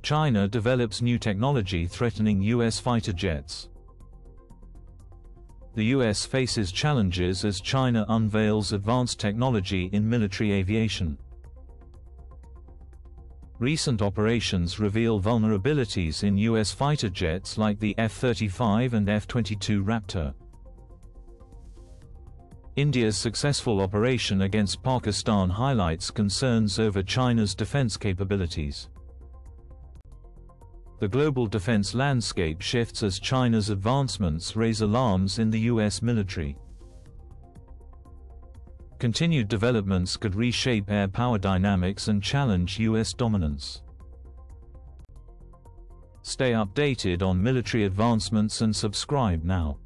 China develops new technology threatening U.S. fighter jets. The U.S. faces challenges as China unveils advanced technology in military aviation. Recent operations reveal vulnerabilities in U.S. fighter jets like the F-35 and F-22 Raptor. India's successful operation against Pakistan highlights concerns over China's defense capabilities. The global defense landscape shifts as China's advancements raise alarms in the U.S. military. Continued developments could reshape air power dynamics and challenge U.S. dominance. Stay updated on military advancements and subscribe now.